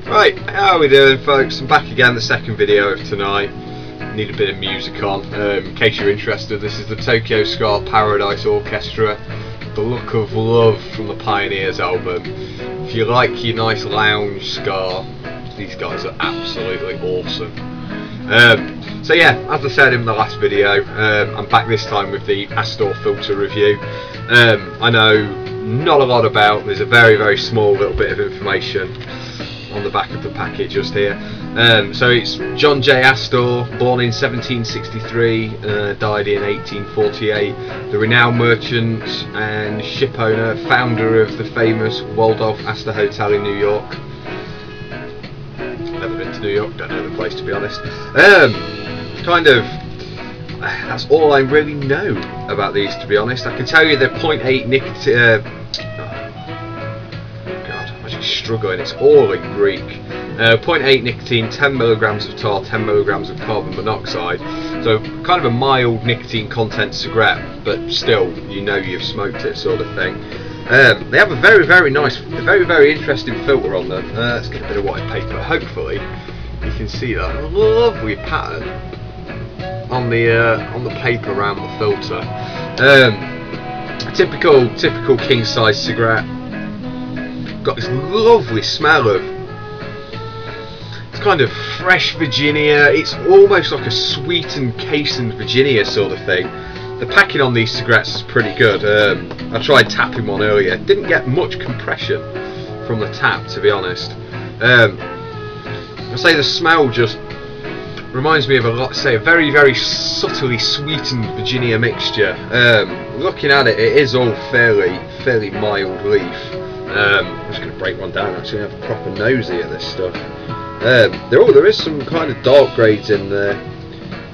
Right, how are we doing, folks? I'm back again, the second video of tonight. Need a bit of music on. In case you're interested, this is the Tokyo Ska Paradise Orchestra, The Look of Love from the Pioneers album. If you like your nice lounge ska, these guys are absolutely awesome. So yeah, as I said in the last video, I'm back this time with the Astor Filter review. I know not a lot about, there's a very small little bit of information on the back of the packet just here. So it's John J. Astor, born in 1763, died in 1848, the renowned merchant and ship owner, founder of the famous Waldorf Astor Hotel in New York. Never been to New York, don't know the place to be honest. That's all I really know about these, to be honest. I can tell you they're 0.8 nicotine. Struggling, it's all in Greek. 0.8 nicotine, 10 milligrams of tar, 10 milligrams of carbon monoxide. So kind of a mild nicotine content cigarette, but still, you know you've smoked it, sort of thing. They have a very nice, very interesting filter on them. Let's get a bit of white paper. Hopefully, you can see that lovely pattern on the paper around the filter. A typical king size cigarette. Got this lovely smell of, it's kind of fresh Virginia. It's almost like a sweetened cased Virginia sort of thing. The packing on these cigarettes is pretty good. I tried tapping one earlier, didn't get much compression from the tap, to be honest. I say the smell just reminds me of a very subtly sweetened Virginia mixture. Looking at it, it is all fairly mild leaf. I'm just going to break one down actually and have a proper nosy at this stuff. There is some kind of dark grades in there.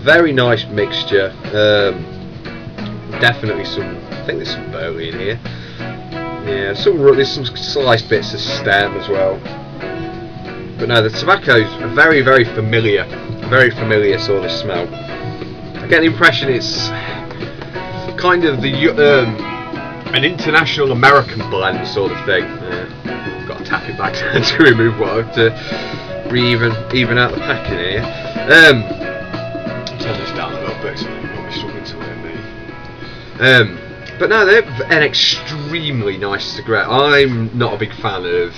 Very nice mixture. Definitely some, I think there's some burley in here. Yeah, there's some sliced bits of stem as well. But no, the tobacco's a very familiar sort of smell. I get the impression it's kind of an international American blend sort of thing. Got to tap it back to remove what I have to even out the packing here. Turn this down a little bit so I'm not struggling to hear me. But no, they're an extremely nice cigarette. I'm not a big fan of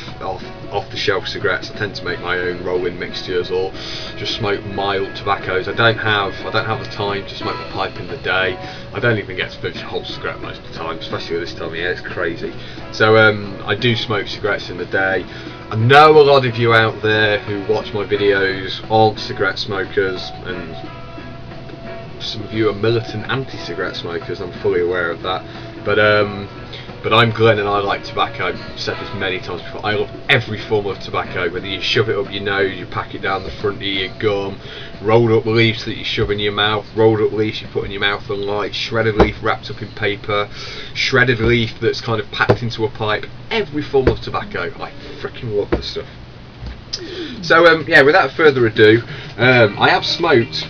off-the-shelf cigarettes. I tend to make my own rolling mixtures or just smoke mild tobaccos. I don't have the time to smoke a pipe in the day. I don't even get to finish a whole cigarette most of the time, especially this time of year. It's crazy. So I do smoke cigarettes in the day. I know a lot of you out there who watch my videos aren't cigarette smokers, and some of you are militant anti-cigarette smokers. I'm fully aware of that. But I'm Glenn and I like tobacco. I've said this many times before. I love every form of tobacco, whether you shove it up your nose, you pack it down the front of your gum, rolled up leaves that you shove in your mouth, rolled up leaves you put in your mouth and light, shredded leaf wrapped up in paper, shredded leaf that's kind of packed into a pipe. Every form of tobacco. I freaking love this stuff. So yeah, without further ado, I have smoked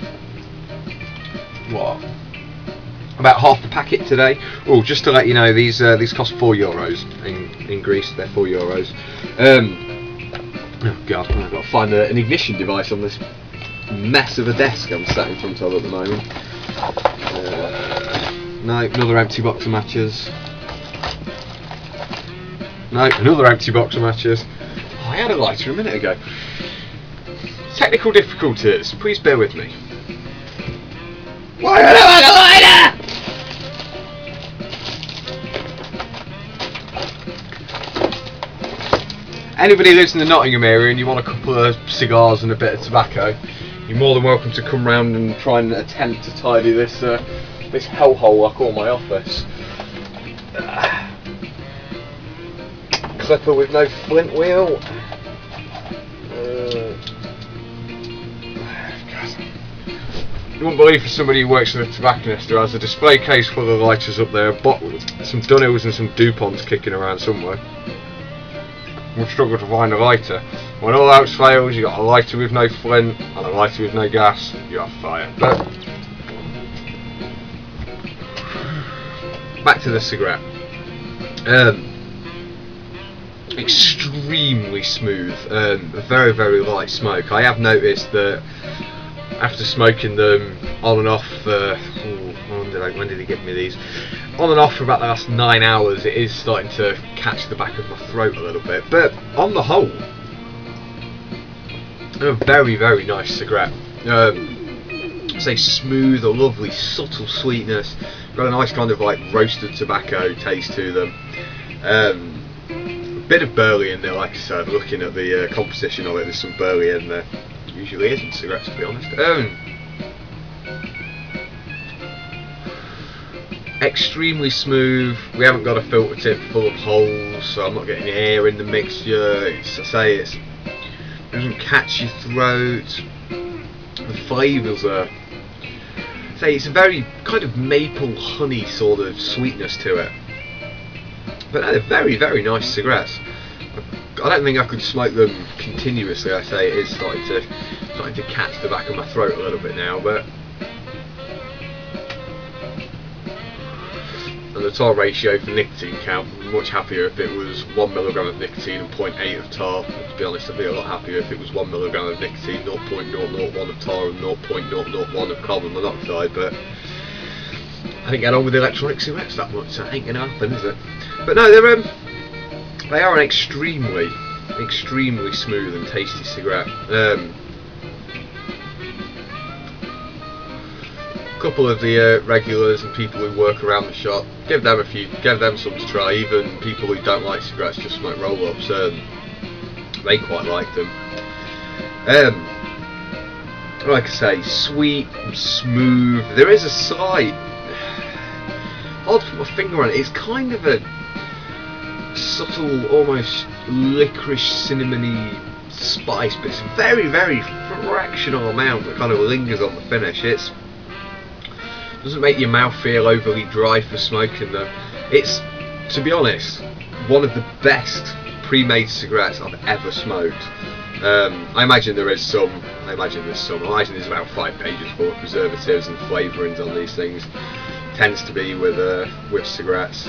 about half the packet today. Oh, just to let you know, these cost €4 in Greece. They're €4. Oh god, I've got to find an ignition device on this mess of a desk I'm sat in front of at the moment. No, another empty box of matches. No, another empty box of matches. Oh, I had a lighter a minute ago. Technical difficulties. Please bear with me. Why don't I have a lighter? Anybody who lives in the Nottingham area and you want a couple of cigars and a bit of tobacco, you're more than welcome to come round and try and attempt to tidy this this hellhole I call my office. Clipper with no flint wheel. You wouldn't believe for somebody who works in a tobacconist who has a display case full of lighters up there, some Dunhills and some DuPonts kicking around somewhere. We'll struggle to find a lighter. When all else fails, you got a lighter with no flint and a lighter with no gas. You have fire. But back to the cigarette. extremely smooth, very, very light smoke. I have noticed that after smoking them on and off when did he give me these? On and off for about the last 9 hours, it is starting to catch the back of my throat a little bit. But on the whole, a very, very nice cigarette. Say smooth, a lovely subtle sweetness. Got a nice kind of like roasted tobacco taste to them. A bit of burley in there, like I said. Looking at the composition of it, there's some burley in there. Usually isn't cigarettes, to be honest. Extremely smooth. We haven't got a filter tip full of holes, so I'm not getting air in the mixture. It doesn't catch your throat. The flavours are, it's a very kind of maple honey sort of sweetness to it. But they're very, very nice cigarettes. I don't think I could smoke them continuously. I say it is starting to catch the back of my throat a little bit now, but. And the tar ratio for nicotine count, I'm much happier if it was 1 milligram of nicotine and 0.8 of tar. To be honest, I'd be a lot happier if it was 1 milligram of nicotine, 0.001 of tar and 0.001 of carbon monoxide, but I didn't get on with electronic cigarettes that much, so it ain't gonna happen, is it? But no, they are an extremely, extremely smooth and tasty cigarette. Couple of the regulars and people who work around the shop, give them some to try. Even people who don't like cigarettes, just smoke roll-ups, they quite like them. Like I say, sweet, smooth. There is a slight, hard to put my finger on it, it's kind of a subtle, almost licorice, cinnamony spice, but it's a very, very fractional amount that kind of lingers on the finish. It doesn't make your mouth feel overly dry for smoking them. It's, to be honest, one of the best pre-made cigarettes I've ever smoked. I imagine there's about 5 pages full of preservatives and flavourings on these things. Tends to be with cigarettes.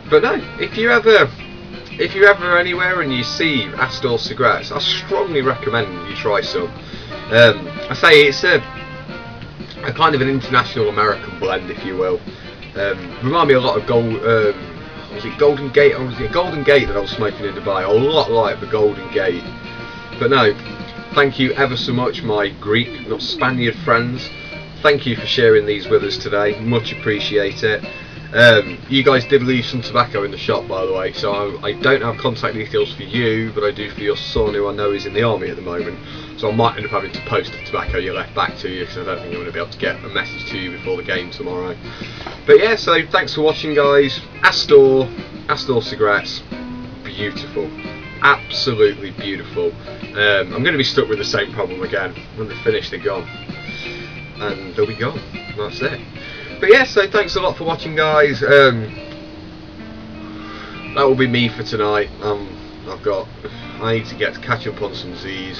But no, if you're ever anywhere and you see Astor cigarettes, I strongly recommend you try some. I say it's a kind of an international American blend, if you will. Remind me a lot of Golden Gate? Or was it Golden Gate that I was smoking in Dubai? A lot like the Golden Gate. But no, thank you ever so much, my Greek, not Spaniard friends. Thank you for sharing these with us today. Much appreciate it. You guys did leave some tobacco in the shop, by the way, so I don't have contact details for you, but I do for your son, who I know is in the army at the moment. So I might end up having to post the tobacco you left back to you, because I don't think I'm going to be able to get a message to you before the game tomorrow. But yeah, so thanks for watching, guys. Astor cigarettes, beautiful, absolutely beautiful. I'm going to be stuck with the same problem again. When they're finished, they're gone, and they'll be gone. That's it. But yeah, so thanks a lot for watching, guys. That will be me for tonight. I need to catch up on some Z's,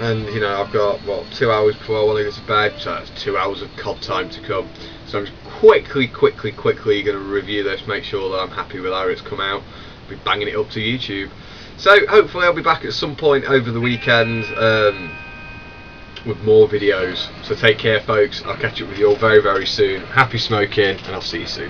and you know, I've got 2 hours before I want to go to bed, so that's 2 hours of COD time to come. So I'm just quickly going to review this, make sure that I'm happy with how it's come out. Be banging it up to YouTube. So hopefully I'll be back at some point over the weekend with more videos. So take care, folks. I'll catch up with you all very, very soon. Happy smoking, and I'll see you soon.